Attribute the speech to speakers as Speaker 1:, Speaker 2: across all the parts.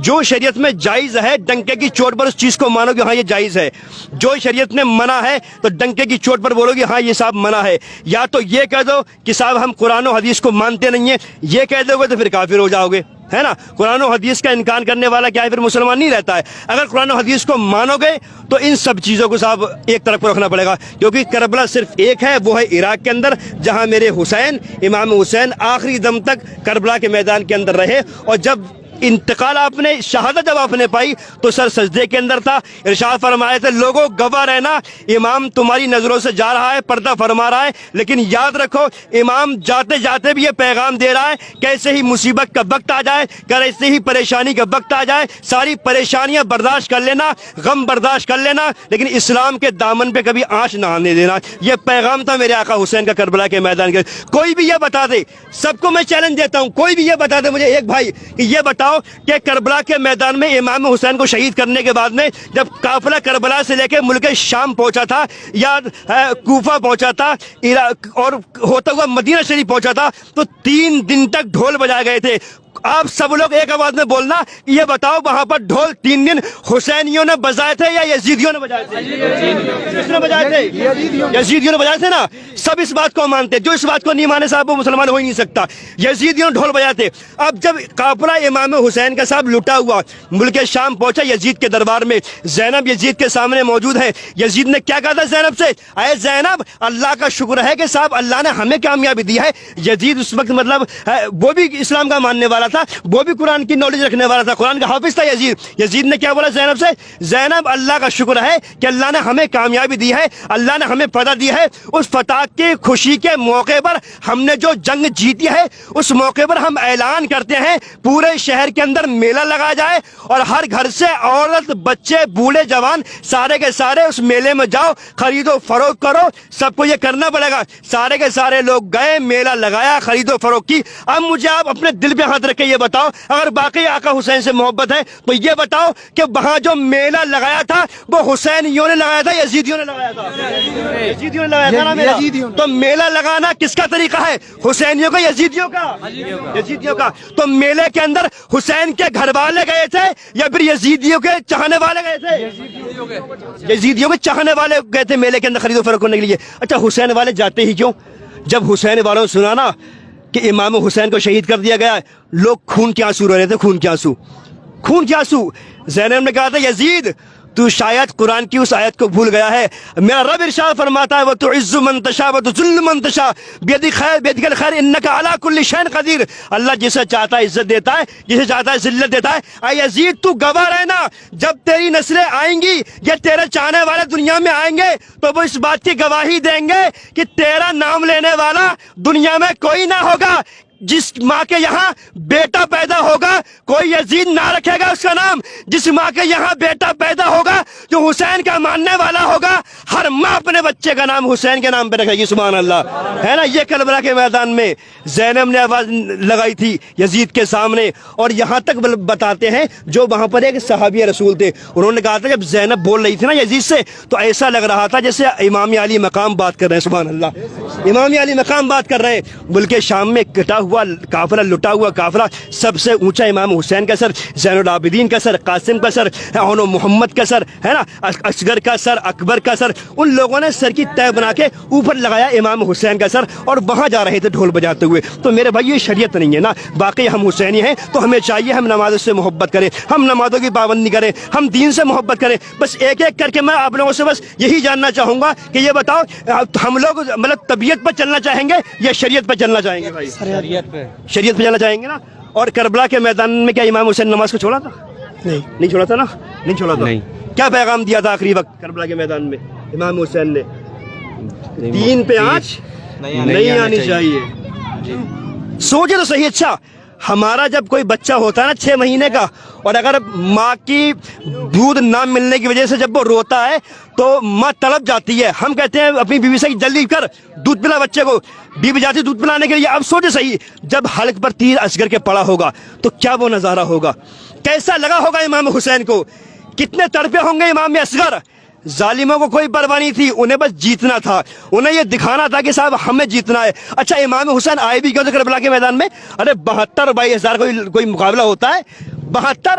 Speaker 1: جو شریعت میں جائز ہے ڈنکے کی چوٹ پر اس چیز کو مانو کہ ہاں یہ جائز ہے، جو شریعت نے منع ہے تو ڈنکے کی چوٹ پر بولو کہ ہاں یہ صاحب منع ہے. یا تو یہ کہہ دو کہ صاحب ہم قرآن و حدیث کو مانتے نہیں ہیں، یہ کہہ دو گے تو پھر کافر ہو جاؤ گے، ہے نا. قرآن و حدیث کا انکار کرنے والا کیا ہے، پھر مسلمان نہیں رہتا ہے. اگر قرآن و حدیث کو مانو گے تو ان سب چیزوں کو صاحب ایک طرف رکھنا پڑے گا، کیونکہ کربلا صرف ایک ہے، وہ ہے عراق کے اندر، جہاں میرے حسین امام حسین آخری دم تک کربلا کے میدان کے اندر رہے. اور جب انتقال آپ نے، شہادت جب آپ نے پائی تو سر سجدے کے اندر تھا. ارشاد فرمائے تھے لوگوں گواہ رہنا، امام تمہاری نظروں سے جا رہا ہے، پردہ فرما رہا ہے، لیکن یاد رکھو امام جاتے جاتے بھی یہ پیغام دے رہا ہے کیسے ہی مصیبت کا وقت آ جائے، کیسے ہی پریشانی کا وقت آ جائے، ساری پریشانیاں برداشت کر لینا، غم برداشت کر لینا، لیکن اسلام کے دامن پہ کبھی آنچ نہ آنے دینا. یہ پیغام تھا میرے آقا حسین کا کربلا کے میدان کے. کوئی بھی یہ بتا دے، سب کو میں چیلنج دیتا ہوں، کوئی بھی یہ بتا دے مجھے ایک بھائی کہ یہ بتاؤ کہ کربلا کے میدان میں امام حسین کو شہید کرنے کے بعد میں جب قافلہ کربلا سے لے کے ملک شام پہنچا تھا یا کوفہ پہنچا تھا اور ہوتا ہوا مدینہ شریف پہنچا تھا تو 3 دن تک ڈھول بجائے گئے تھے. آپ سب لوگ ایک آواز میں بولنا، یہ بتاؤ وہاں پر ڈھول 3 دن حسینیوں نے بجائے تھے یا یزیدیوں نے بجائے تھے؟ کس نے بجائے تھے؟ یزیدیوں نے بجائے تھے نا. سب اس بات کو مانتے، جو اس بات کو نہیں مانے صاحب وہ مسلمان ہو ہی نہیں سکتا. یزیدیوں نے ڈھول بجائے تھے. اب جب قافلہ امام حسین کا صاحب لٹا ہوا ملک شام پہنچا یزید کے دربار میں، زینب یزید کے سامنے موجود ہے. یزید نے کیا کہا تھا زینب سے، اے زینب اللہ کا شکر ہے کہ صاحب اللہ نے ہمیں کامیابی دی ہے. یزید اس وقت مطلب وہ بھی اسلام کا ماننے والا تھا، وہ بھی قرآن کی نالج رکھنے والا تھا، قرآن کا حافظ تھا یزید. یزید نے کیا بولا زینب سے، زینب اللہ کا شکر ہے کہ اللہ نے ہمیں کامیابی دی ہے، اللہ نے ہمیں فتح دی ہے. اس فتح کی خوشی کے موقع پر ہم نے جو جنگ جیتی ہے اس موقع پر ہم اعلان کرتے ہیں پورے شہر کے اندر میلہ لگا جائے اور ہر گھر سے عورت بچے بوڑھے جوان سارے کے سارے اس میلے میں جاؤ، خرید و فروخت کرو. سب کو یہ کرنا پڑے گا. سارے کے سارے لوگ گئے، میلہ لگایا، خرید و فروخت کی. اب مجھے آپ اپنے دل پہ ہاتھ رکھ کے یہ بتاؤ، اگر باقی آقا حسین سے محبت ہے تو یہ بتاؤ کہ وہاں جو میلہ لگایا تھا وہ حسینیوں نے لگایا تھا، یزیدیوں نے لگایا تھا؟ یزیدیوں نے لگایا تھا نا میلہ. تو میلہ لگانا کس کا طریقہ ہے، حسینیوں کا یزیدیوں کا؟ یزیدیوں کا. تو میلے کے اندر حسین کے گھر والے گئے تھے یا پھر یزیدیوں کے چاہنے والے گئے تھے؟ یزیدیوں کے چاہنے والے گئے تھے میلے کے اندر خرید و فروخت کرنے کے لیے. اچھا حسین والے جاتے ہی کیوں؟ جب حسین والوں نے سنا نا کہ امام حسین کو شہید کر دیا گیا، لوگ خون کے آنسو رو رہے تھے، خون کے آنسو، خون کے آنسو. زینب نے کہا تھا یزید تو شاید قرآن کی اس آیت کو بھول گیا ہے. میرا رب ارشاد فرماتا ہے وَتُعِزُّ مَن تَشَاءُ وَتُذِلُّ مَن تَشَاءُ بِيَدِكَ الْخَيْرُ إِنَّكَ عَلَىٰ كُلِّ شَيْءٍ قَدِيرٌ. اللہ جسے چاہتا ہے عزت دیتا ہے، جسے چاہتا ہے ذلت دیتا ہے. اے یزید تو گواہ رہنا، جب تیری نسلیں آئیں گی یا تیرے چاہنے والے دنیا میں آئیں گے تو وہ اس بات کی گواہی دیں گے کہ تیرا نام لینے والا دنیا میں کوئی نہ ہوگا. جس ماں کے یہاں بیٹا پیدا ہوگا کوئی یزید نہ رکھے گا اس کا نام. جس ماں کے یہاں بیٹا پیدا ہوگا جو حسین کا ماننے والا ہوگا، ہر ماں اپنے بچے کا نام حسین کے نام پہ رکھے گی. سبحان اللہ، ہے نا. یہ کربلا کے میدان میں زینب نے آواز لگائی تھی یزید کے سامنے. اور یہاں تک بتاتے ہیں جو وہاں پر ایک صحابی رسول تھے، انہوں نے کہا تھا جب زینب بول رہی تھی نا یزید سے تو ایسا لگ رہا تھا جیسے امام علی مقام بات کر رہے ہیں. سبحان اللہ، امام علی مقام بات کر رہے ہیں. ملک شام میں کٹا ہوا قافلہ، لٹا ہوا قافلہ، سب سے اونچا امام حسین کا سر، زین العابدین کا سر، قاسم کا سر، اونو محمد کا سر، ہے نا، اصغر کا سر، اکبر کا سر. ان لوگوں نے سر کی تہ بنا کے اوپر لگایا امام حسین کا سر اور وہاں جا رہے تھے ڈھول بجاتے ہوئے. تو میرے بھائی یہ شریعت نہیں ہے نا. باقی ہم حسینی ہیں تو ہمیں چاہیے ہم نمازوں سے محبت کریں، ہم نمازوں کی پابندی کریں، ہم دین سے محبت کریں. بس ایک ایک کر کے میں آپ لوگوں سے بس یہی جاننا چاہوں گا کہ یہ بتاؤ ہم لوگ مطلب طبیعت پر چلنا چاہیں گے یا شریعت پر چلنا چاہیں گے؟ بھائی شریعت پہ جانا چاہیں گے نا. اور کربلا کے میدان میں کیا امام حسین نماز کو چھوڑا تھا؟ نہیں چھوڑا تھا نا، نہیں چھوڑا تھا. کیا پیغام دیا تھا آخری وقت کربلا کے میدان میں امام حسین نے؟ دین پہ آنچ نہیں آنی چاہیے. سوچے تو صحیح. اچھا ہمارا جب کوئی بچہ ہوتا ہے نا 6 مہینے کا اور اگر ماں کی دودھ نہ ملنے کی وجہ سے جب وہ روتا ہے تو ماں تڑپ جاتی ہے. ہم کہتے ہیں اپنی بیوی سے جلدی کر دودھ پلا بچے کو، بیوی جاتی دودھ پلانے کے لیے. اب سوچے صحیح جب حلق پر تیر اصغر کے پڑا ہوگا تو کیا وہ نظارہ ہوگا، کیسا لگا ہوگا امام حسین کو، کتنے تڑپے ہوں گے امام اصغر. ظالموں کو کوئی پرواہ نہیں تھی، انہیں بس جیتنا تھا، انہیں یہ دکھانا تھا کہ صاحب ہمیں جیتنا ہے. اچھا امام حسین آئے بھی کیوں تھے کربلا کے میدان میں؟ ارے 72 22 ہزار کوئی مقابلہ ہوتا ہے؟ 72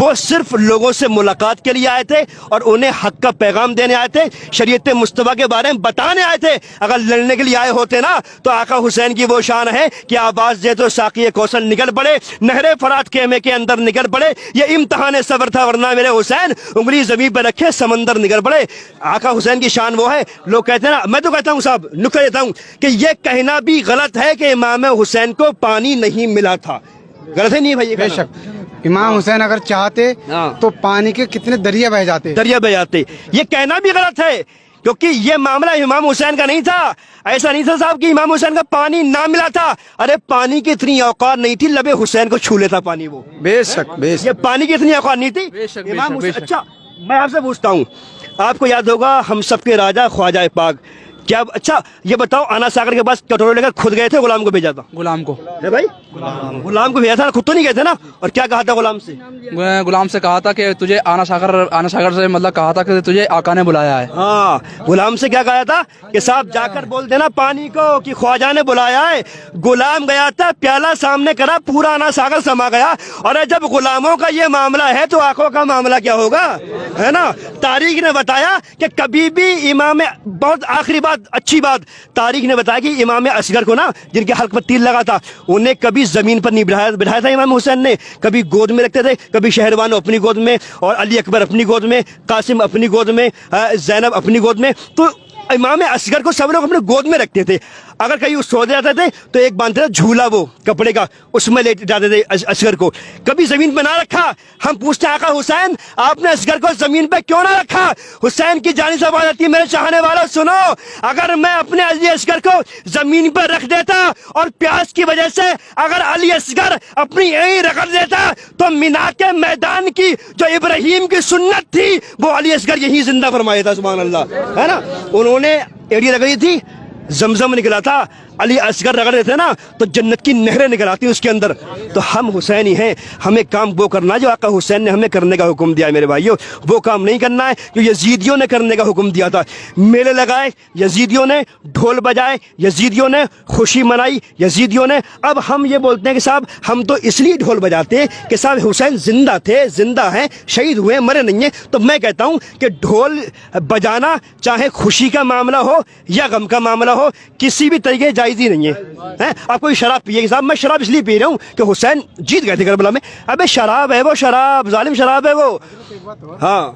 Speaker 1: وہ صرف لوگوں سے ملاقات کے لیے آئے تھے اور انہیں حق کا پیغام دینے آئے تھے، شریعت مصطفیٰ کے بارے میں بتانے آئے تھے۔ اگر لڑنے کے لیے آئے ہوتے نا تو آقا حسین کی وہ شان ہے کہ آواز دے تو ساقی کوثر نکل پڑے، نہر فرات خیمے کے اندر نکل پڑے۔ یہ امتحان صبر تھا، ورنہ میرے حسین انگلی زمین پہ رکھے سمندر نکل پڑے۔ آقا حسین کی شان وہ ہے، لوگ کہتے ہیں نا، میں تو کہتا ہوں صاحب نکل دیتا ہوں کہ یہ کہنا بھی غلط ہے کہ امام حسین کو پانی نہیں ملا تھا۔ غلط ہے نہیں بھائی؟
Speaker 2: بے شک امام حسین اگر چاہتے تو پانی کے کتنے دریا بہ جاتے،
Speaker 1: دریا بہ جاتے۔ یہ کہنا بھی غلط ہے کیونکہ یہ معاملہ امام حسین کا نہیں تھا۔ ایسا نہیں تھا صاحب کہ امام حسین کا پانی نہ ملا تھا، ارے پانی کی اتنی اوقات نہیں تھی، لبے حسین کو چھو لیتا پانی وہ۔
Speaker 2: بے شک بے شک
Speaker 1: یہ پانی کی اتنی اوقات نہیں تھی امام حسین۔ اچھا میں آپ سے پوچھتا ہوں، آپ کو یاد ہوگا ہم سب کے راجا خواجہ پاک کیا، اچھا یہ بتاؤ آنا ساگر کے پاس کٹورے لے کر خود گئے تھے، غلام کو بھیجا تھا؟
Speaker 3: غلام کو
Speaker 1: بھائی غلام کو بھیجا تھا، خود تو نہیں گئے تھے نا؟ اور کیا کہا تھا غلام سے؟
Speaker 3: غلام سے کہا تھا کہ تجھے آنا ساگر سے مطلب کہا تھا کہ تجھے آقا نے بلایا ہے۔
Speaker 1: ہاں غلام سے کیا کہا تھا کہ صاحب جا کر بول دینا پانی کو کہ خواجہ نے بلایا ہے۔ غلام گیا تھا، پیالہ سامنے کرا، پورا آنا ساگر سما گیا۔ اور جب غلاموں کا یہ معاملہ ہے تو آنکھوں کا معاملہ کیا ہوگا، ہے نا؟ تاریخ نے بتایا کہ کبھی بھی امام، بہت آخری بات، اچھی بات، تاریخ نے بتایا کہ امام اصغر کو نا، جن کے حلق پر تیر لگا تھا، انہیں کبھی زمین پر نہیں بٹھایا تھا امام حسین نے، کبھی گود میں رکھتے تھے، کبھی شہروانو اپنی گود میں، اور علی اکبر اپنی گود میں، قاسم اپنی گود میں، زینب اپنی گود میں۔ تو امام اصغر کو سب لوگ اپنے گود میں رکھتے تھے۔ اگر کہیں سو جاتے تھے تو ایک باندھتے تھے جھولا، وہ کپڑے کا، اس میں لے جاتے تھے اصغر کو، کبھی زمین پہ نہ رکھا۔ ہم پوچھتے ہیں آقا حسین آپ نے اصغر کو زمین پہ کیوں نہ رکھا؟ حسین کی جانی سے آواز آتی ہے، میرے چاہنے والوں سنو، اگر میں اپنے علی اصغر کو زمین پہ رکھ دیتا اور پیاس کی وجہ سے اگر علی اصغر اپنی یہیں رگڑ دیتا تو مینا کے میدان کی جو ابراہیم کی سنت تھی وہ علی اصغر یہی زندہ فرمایا تھا، سبحان اللہ، ہے نا؟ انہوں نے ایڑی رگڑی تھی، زمزم نکلا تھا، علی اصغر رگڑ دیتے نا تو جنت کی نہریں نکل آتی اس کے اندر۔ تو ہم حسینی ہیں، ہمیں کام وہ کرنا ہے جو آقا حسین نے ہمیں کرنے کا حکم دیا ہے میرے بھائیوں، وہ کام نہیں کرنا ہے جو یزیدیوں نے کرنے کا حکم دیا تھا۔ میلے لگائے یزیدیوں نے، ڈھول بجائے یزیدیوں نے، خوشی منائی یزیدیوں نے۔ اب ہم یہ بولتے ہیں کہ صاحب ہم تو اس لیے ڈھول بجاتے ہیں کہ صاحب حسین زندہ تھے، زندہ ہیں، شہید ہوئے، مرے نہیں ہیں۔ تو میں کہتا ہوں کہ ڈھول بجانا چاہے خوشی کا معاملہ ہو یا غم کا معاملہ ہو، کسی بھی طریقے جائز ہی نہیں ہے۔ آپ کوئی شراب پیے کہ صاحب میں شراب اس لیے پی رہا ہوں کہ حسین جیت گئے تھے کربلا میں، ابے شراب ہے وہ، شراب ظالم شراب ہے وہ۔ ہاں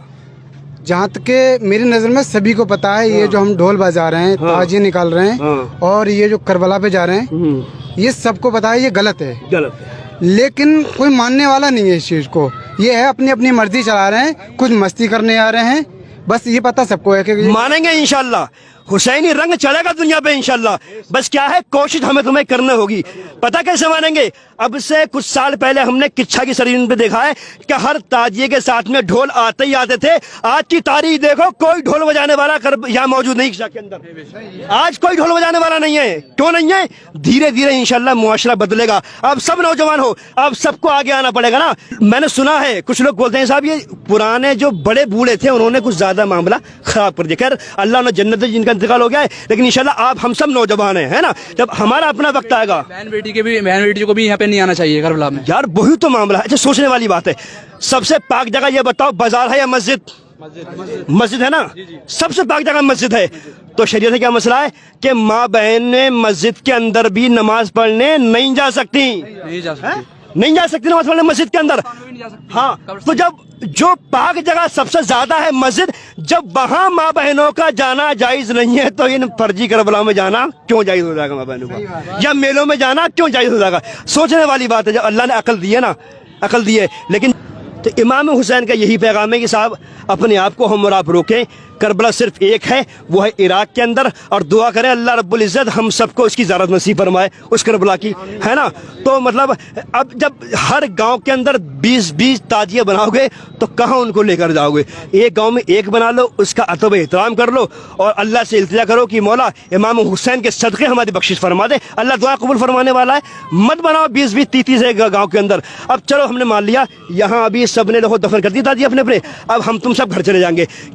Speaker 2: جہاں تک کہ میری نظر میں سبھی کو پتا ہے، یہ جو ہم ڈھول بجا رہے ہیں، تاجیے نکال رہے ہیں، اور یہ جو کربلا پہ جا رہے ہیں، یہ سب کو پتا ہے یہ غلط ہے،
Speaker 1: غلط ہے،
Speaker 2: لیکن کوئی ماننے والا نہیں ہے اس چیز کو۔ یہ ہے اپنی اپنی مرضی چلا رہے ہیں، کچھ مستی کرنے آ رہے ہیں، بس یہ پتا سب کو ہے کہ
Speaker 1: مانیں گے انشاءاللہ، حسینی رنگ چلے گا دنیا پہ انشاءاللہ۔ بس کیا ہے کوشش ہمیں تمہیں کرنا ہوگی۔ پتہ کیسے مانیں گے؟ اب سے کچھ سال پہلے ہم نے کچھا کی سرزمین پہ دیکھا ہے کہ ہر تاجیے کے ساتھ میں ڈھول آتے ہی آتے تھے۔ آج کی تاریخ دیکھو، کوئی ڈھول بجانے والا یہاں موجود نہیں کچھا کے اندر، آج کوئی ڈھول بجانے والا نہیں ہے۔ کیوں نہیں ہے؟ دھیرے دھیرے انشاءاللہ معاشرہ بدلے گا۔ اب سب نوجوان ہو، اب سب کو آگے آنا پڑے گا نا۔ میں نے سنا ہے کچھ لوگ بولتے ہیں صاحب یہ پرانے جو بڑے بوڑھے تھے انہوں نے کچھ زیادہ معاملہ خراب کر دیا۔ خیر اللہ نے جنت جن کا انتقال ہو گیا ہے، لیکن انشاءاللہ آپ ہم سب نوجوان ہیں، ہے نا؟ جب ہمارا اپنا وقت آئے گا،
Speaker 3: بہن بیٹی کو بھی یہاں پہ نہیں آنا چاہیے کربلا میں۔
Speaker 1: یار وہی تو معاملہ ہے۔ اچھا سوچنے والی بات ہے، سب سے پاک جگہ یہ بتاؤ بازار ہے یا مسجد؟ مسجد ہے نا، سب سے پاک جگہ مسجد ہے۔ تو شریعت سے کیا مسئلہ ہے کہ ماں بہن مسجد کے اندر بھی نماز پڑھنے نہیں جا سکتی، نہیں جا سکتی نماز پڑھنے مسجد کے اندر۔ ہاں تو جب جو پاک جگہ سب سے زیادہ ہے مسجد، جب وہاں ماں بہنوں کا جانا جائز نہیں ہے تو ان فرضی کربلا میں جانا کیوں جائز ہو جائے گا؟ ماں بہنوں کا یا میلوں میں جانا کیوں جائز ہو جائے گا؟ سوچنے والی بات ہے۔ جب اللہ نے عقل دی ہے نا، عقل دی ہے، لیکن تو امام حسین کا یہی پیغام ہے کہ صاحب اپنے آپ کو ہم اور آپ روکیں۔ کربلا صرف ایک ہے، وہ ہے عراق کے اندر، اور دعا کریں اللہ رب العزت ہم سب کو اس کی زیارت نصیب فرمائے اس کربلا کی، ہے نا؟ تو مطلب اب جب ہر گاؤں کے اندر 20 تاجیے بناؤ گے تو کہاں ان کو لے کر جاؤ گے؟ ایک گاؤں میں ایک بنا لو، اس کا ادب احترام کر لو اور اللہ سے التجا کرو کہ مولا امام حسین کے صدقے ہماری بخشش فرما دے، اللہ دعا قبول فرمانے والا ہے۔ مت بناؤ 20 30 گاؤں کے اندر۔ اب چلو ہم نے مان لیا یہاں ابھی سب نے لوگ دفن کر دی تاجیے اپنے، اب ہم تم سب گھر چلے جائیں گے۔